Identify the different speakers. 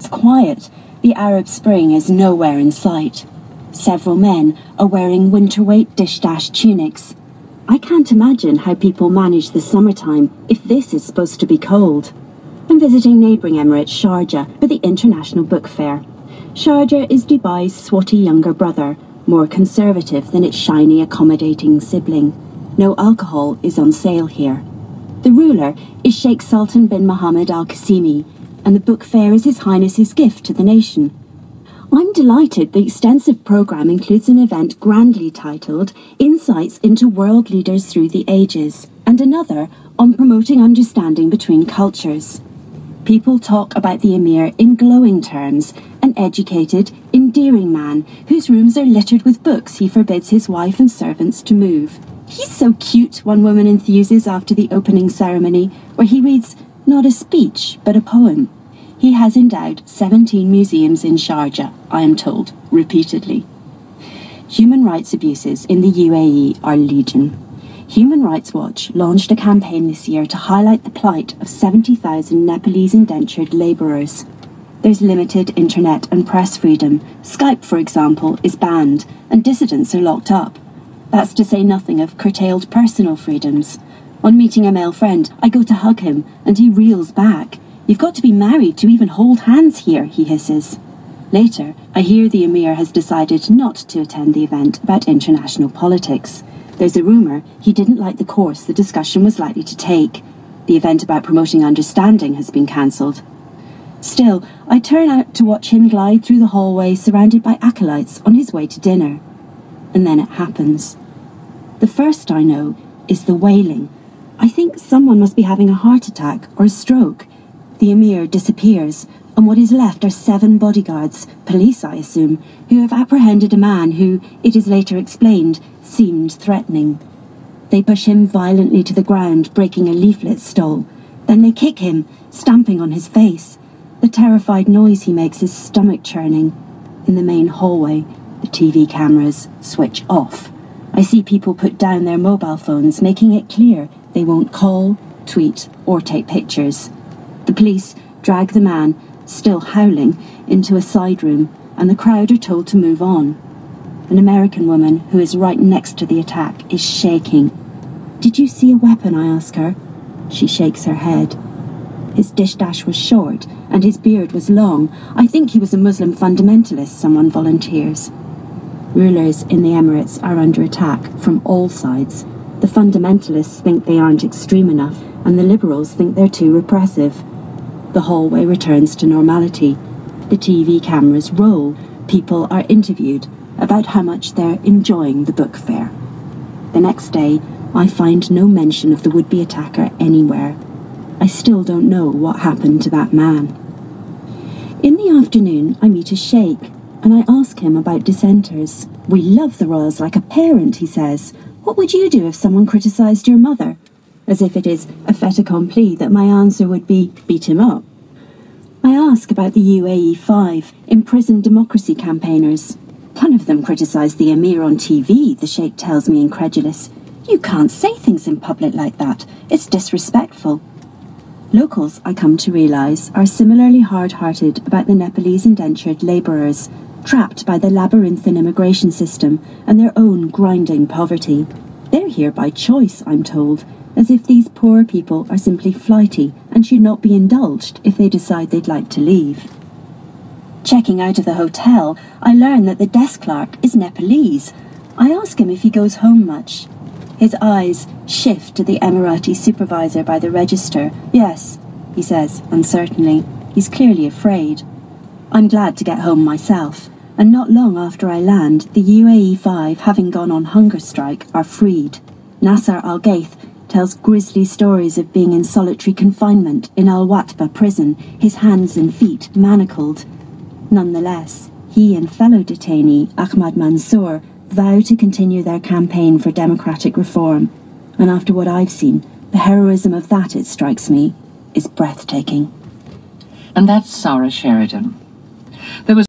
Speaker 1: it's quiet. The Arab Spring is nowhere in sight. Several men are wearing winter-weight dish-dash tunics. I can't imagine how people manage the summertime if this is supposed to be cold. I'm visiting neighbouring Emirate Sharjah for the International Book Fair. Sharjah is Dubai's swotty younger brother, more conservative than its shiny, accommodating sibling. No alcohol is on sale here. The ruler is Sheikh Sultan bin Mohammed Al Qasimi, and the book fair is His Highness's gift to the nation. I'm delighted the extensive programme includes an event grandly titled Insights into World Leaders Through the Ages, and another on promoting understanding between cultures. People talk about the Emir in glowing terms, an educated, endearing man whose rooms are littered with books he forbids his wife and servants to move. "He's so cute," one woman enthuses after the opening ceremony, where he reads not a speech but a poem. He has endowed 17 museums in Sharjah, I am told, repeatedly. Human rights abuses in the UAE are legion. Human Rights Watch launched a campaign this year to highlight the plight of 70,000 Nepalese indentured labourers. There's limited internet and press freedom. Skype, for example, is banned, and dissidents are locked up. That's to say nothing of curtailed personal freedoms. On meeting a male friend, I go to hug him, and he reels back. "You've got to be married to even hold hands here," he hisses. Later, I hear the Emir has decided not to attend the event about international politics. There's a rumour he didn't like the course the discussion was likely to take. The event about promoting understanding has been cancelled. Still, I turn out to watch him glide through the hallway surrounded by acolytes on his way to dinner. And then it happens. The first I know is the wailing. I think someone must be having a heart attack or a stroke. The Emir disappears, and what is left are 7 bodyguards, police I assume, who have apprehended a man who, it is later explained, seemed threatening. They push him violently to the ground, breaking a leaflet stole. Then they kick him, stamping on his face. The terrified noise he makes is stomach-churning. In the main hallway, the TV cameras switch off. I see people put down their mobile phones, making it clear they won't call, tweet, or take pictures. The police drag the man, still howling, into a side room, and the crowd are told to move on. An American woman, who is right next to the attack, is shaking. "Did you see a weapon?" I ask her. She shakes her head. His dish-dash was short, and his beard was long. I think he was a Muslim fundamentalist, someone volunteers. Rulers in the Emirates are under attack from all sides. The fundamentalists think they aren't extreme enough, and the liberals think they're too repressive. The hallway returns to normality. The TV cameras roll. People are interviewed about how much they're enjoying the book fair. The next day, I find no mention of the would-be attacker anywhere. I still don't know what happened to that man. In the afternoon, I meet a sheikh, and I ask him about dissenters. "We love the royals like a parent," he says. "What would you do if someone criticised your mother?" As if it is a fait accompli that my answer would be, beat him up. I ask about the UAE 5, imprisoned democracy campaigners. "One of them criticised the Emir on TV," the sheikh tells me, incredulous. "You can't say things in public like that. It's disrespectful." Locals, I come to realise, are similarly hard-hearted about the Nepalese indentured labourers, trapped by the labyrinthine immigration system and their own grinding poverty. They're here by choice, I'm told, as if these poor people are simply flighty and should not be indulged if they decide they'd like to leave. Checking out of the hotel, I learn that the desk clerk is Nepalese. I ask him if he goes home much. His eyes shift to the Emirati supervisor by the register. "Yes," he says, uncertainly. He's clearly afraid. I'm glad to get home myself, and not long after I land, the UAE 5, having gone on hunger strike, are freed. Nasser Al-Gaith tells grisly stories of being in solitary confinement in Al-Watba prison, his hands and feet manacled. Nonetheless, he and fellow detainee Ahmad Mansour vow to continue their campaign for democratic reform, and after what I've seen, the heroism of that, it strikes me, is breathtaking.
Speaker 2: And that's Sarah Sheridan. There was